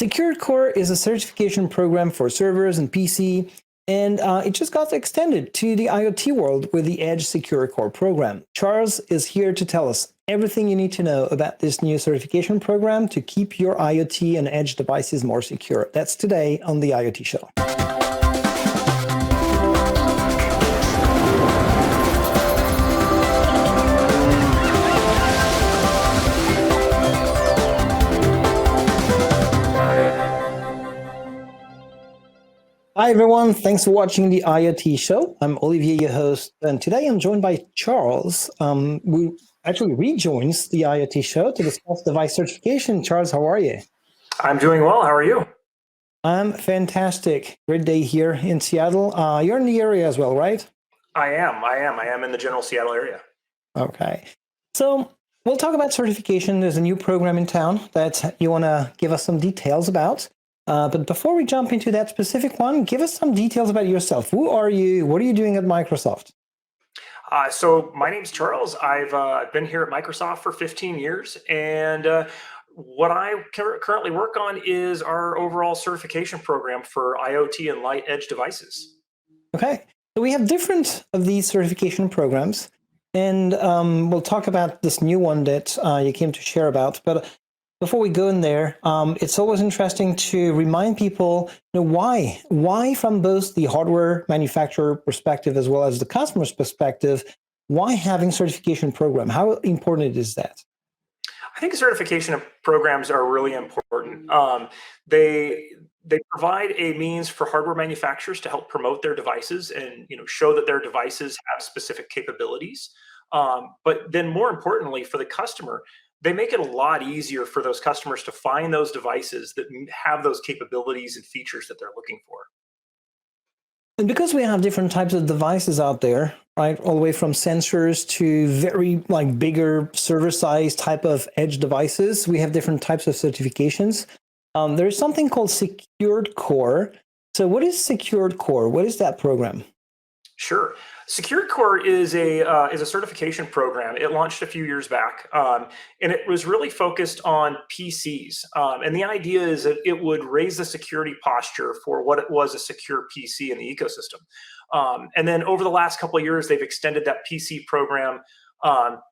Secured Core is a certification program for servers and PC, and it just got extended to the IoT world with the Edge Secure Core program. Charles is here to tell us everything you need to know about this new certification program to keep your IoT and Edge devices more secure. That's today on the IoT Show. Hi, everyone. Thanks for watching the IoT Show. I'm Olivier, your host, and today I'm joined by Charles, who actually rejoins the IoT Show to discuss device certification. Charles, how are you? I'm doing well. How are you? I'm fantastic. Great day here in Seattle. You're in the area as well, right? I am in the general Seattle area. Okay. So we'll talk about certification. There's a new program in town that you want to give us some details about. But before we jump into that specific one, give us some details about yourself. Who are you? What are you doing at Microsoft? So my name's Charles. I've been here at Microsoft for 15 years. And what I currently work on is our overall certification program for IoT and light edge devices. Okay. So we have different of these certification programs. And we'll talk about this new one that you came to share about. But before we go in there, it's always interesting to remind people, why from both the hardware manufacturer perspective as well as the customer's perspective, why having certification program? How important is that? I think certification programs are really important. They provide a means for hardware manufacturers to help promote their devices and show that their devices have specific capabilities. But then more importantly, for the customer, they make it a lot easier for those customers to find those devices that have those capabilities and features that they're looking for. And because we have different types of devices out there, right, all the way from sensors to very bigger server size type of edge devices, we have different types of certifications. There's something called Secured Core. So what is Secured Core? What is that program? Sure. Secured Core is a certification program. It launched a few years back, and it was really focused on PCs. And the idea is that it would raise the security posture for what it was a secure PC in the ecosystem. And then over the last couple of years, they've extended that PC program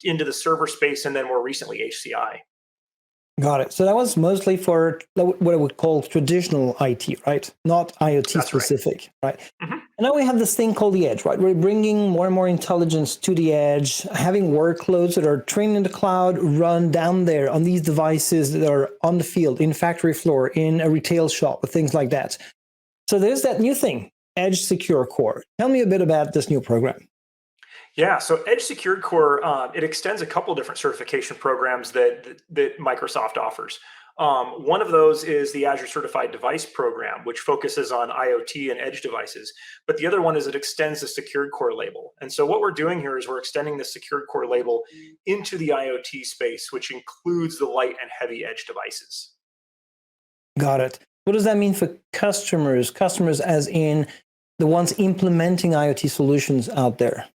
into the server space, and then more recently HCI. Got it. So that was mostly for what I would call traditional IT, right? Not IoT That's specific, right? Mm-hmm. And now we have this thing called the edge, right? We're bringing more and more intelligence to the edge, having workloads that are trained in the cloud, run down there on these devices that are on the field, in factory floor, in a retail shop, or things like that. So there's that new thing, Edge Secure Core. Tell me a bit about this new program. Yeah, so Edge Secured Core, it extends a couple different certification programs that Microsoft offers. One of those is the Azure Certified Device Program, which focuses on IoT and Edge devices. But the other one is it extends the Secured Core label. And so what we're doing here is we're extending the Secured Core label into the IoT space, which includes the light and heavy Edge devices. Got it. What does that mean for customers? Customers as in the ones implementing IoT solutions out there?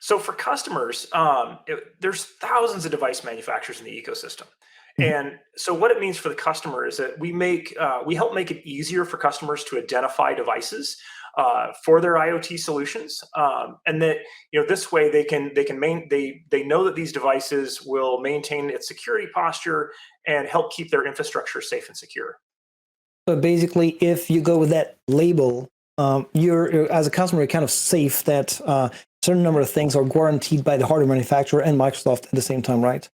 So for customers, there's thousands of device manufacturers in the ecosystem. And so what it means for the customer is that we help make it easier for customers to identify devices for their IoT solutions, and that this way they know that these devices will maintain its security posture and help keep their infrastructure safe and secure. So basically, if you go with that label, you're as a customer, you're kind of safe that certain number of things are guaranteed by the hardware manufacturer and Microsoft at the same time, right?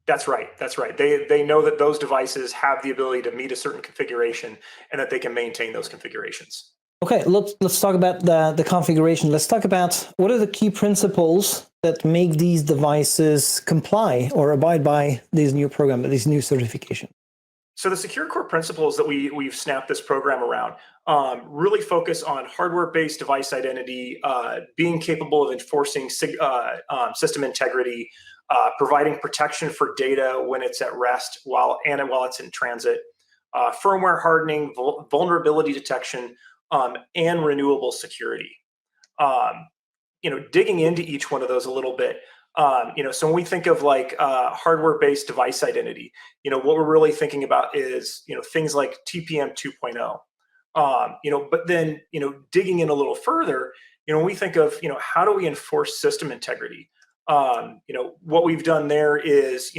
That's right. That's right. They know that those devices have the ability to meet a certain configuration and that they can maintain those configurations. Okay, let's talk about the configuration. Let's talk about what are the key principles that make these devices comply or abide by these new program, these new certification. So the Secure Core principles that we've snapped this program around really focus on hardware-based device identity, being capable of enforcing system integrity, providing protection for data when it's at rest while it's in transit, firmware hardening, vulnerability detection, and renewable security. Digging into each one of those a little bit, So when we think of like hardware-based device identity, what we're really thinking about is, things like TPM 2.0. But then, digging in a little further, when we think of, how do we enforce system integrity? What we've done there is,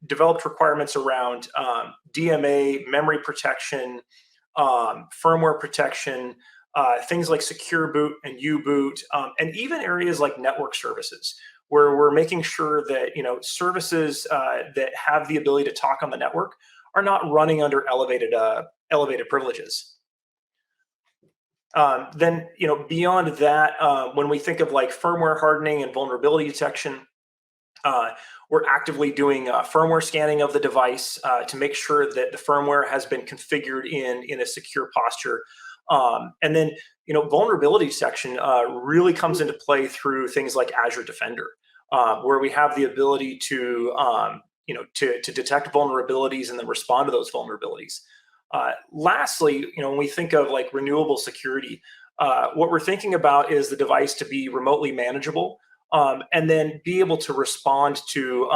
developed requirements around DMA, memory protection, firmware protection, things like secure boot and U-boot, and even areas like network services, where we're making sure that services that have the ability to talk on the network are not running under elevated privileges. Then beyond that, when we think of like firmware hardening and vulnerability detection, we're actively doing firmware scanning of the device to make sure that the firmware has been configured in a secure posture. And then, vulnerability detection really comes into play through things like Azure Defender, where we have the ability to detect vulnerabilities and then respond to those vulnerabilities. Lastly, when we think of like renewable security, what we're thinking about is the device to be remotely manageable, and then be able to respond to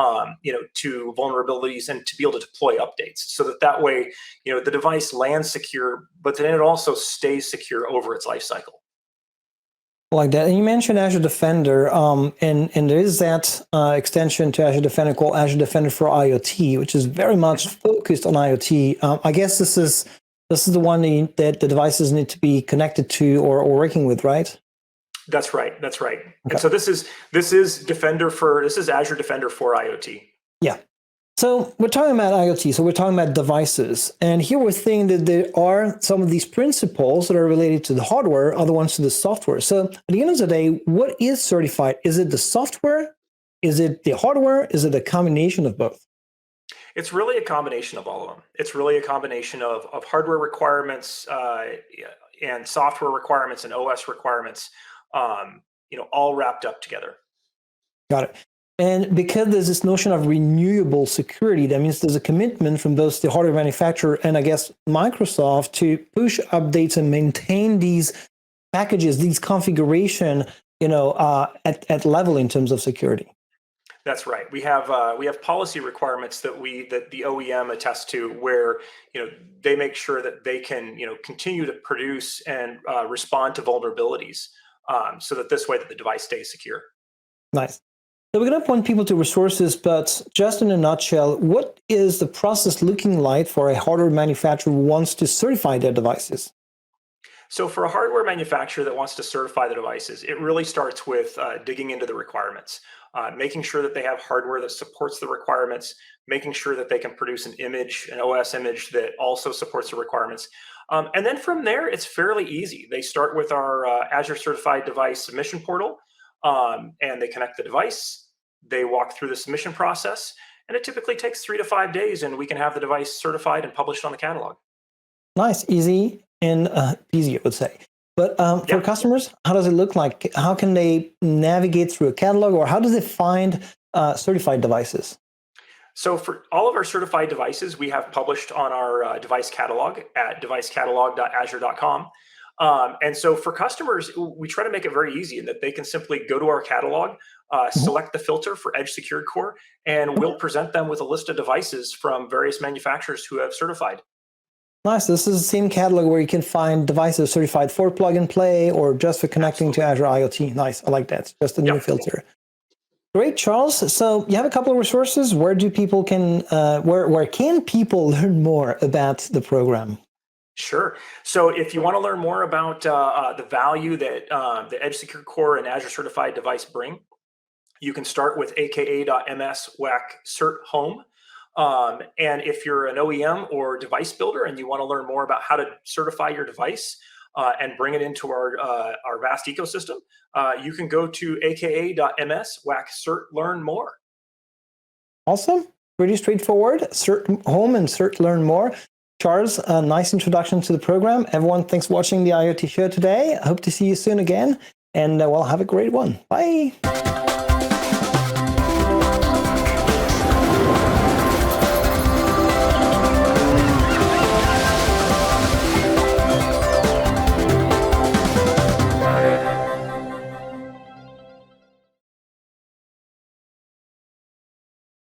to vulnerabilities and to be able to deploy updates, so that way the device lands secure, but then it also stays secure over its life cycle. Like that. And you mentioned Azure Defender, and there is that extension to Azure Defender called Azure Defender for IoT, which is very much focused on IoT. I guess this is the one that the devices need to be connected to or working with, right? That's right. That's right. Okay. And so this is Azure Defender for IoT. Yeah. So we're talking about IoT, so we're talking about devices. And here we're thinking that there are some of these principles that are related to the hardware, other ones to the software. So at the end of the day, what is certified? Is it the software? Is it the hardware? Is it a combination of both? It's really a combination of all of them. It's really a combination of hardware requirements and software requirements and OS requirements, all wrapped up together. Got it. And because there's this notion of renewable security, that means there's a commitment from both the hardware manufacturer and I guess Microsoft to push updates and maintain these packages, these configuration, at level in terms of security. That's right. We have policy requirements that the OEM attests to, where they make sure that they can continue to produce and respond to vulnerabilities, so that this way that the device stays secure. Nice. So we're going to point people to resources, but just in a nutshell, what is the process looking like for a hardware manufacturer who wants to certify their devices? So for a hardware manufacturer that wants to certify the devices, it really starts with digging into the requirements, making sure that they have hardware that supports the requirements, making sure that they can produce an OS image that also supports the requirements. And then from there, it's fairly easy. They start with our Azure Certified Device Submission Portal, and they connect the device. They walk through the submission process, and it typically takes 3 to 5 days, and we can have the device certified and published on the catalog. Nice, easy, and easy, I would say. But for customers, how does it look like? How can they navigate through a catalog, or how does it find certified devices? So for all of our certified devices, we have published on our device catalog at devicecatalog.azure.com. And so for customers, we try to make it very easy in that they can simply go to our catalog, select the filter for Edge Secured Core, and we'll present them with a list of devices from various manufacturers who have certified. Nice. This is the same catalog where you can find devices certified for plug and play or just for connecting to Azure IoT. Nice. I like that. Just a new filter. Great, Charles. So you have a couple of resources. Where can people learn more about the program? Sure. So if you want to learn more about the value that the Edge Secure Core and Azure Certified Device bring, you can start with aka.ms/cert-home. And if you're an OEM or device builder and you want to learn more about how to certify your device and bring it into our vast ecosystem, you can go to aka.ms/cert-learn more. Awesome. Pretty straightforward. Cert-home and cert-learn more. Charles, a nice introduction to the program. Everyone, thanks for watching the IoT show today. I hope to see you soon again. And well, have a great one. Bye.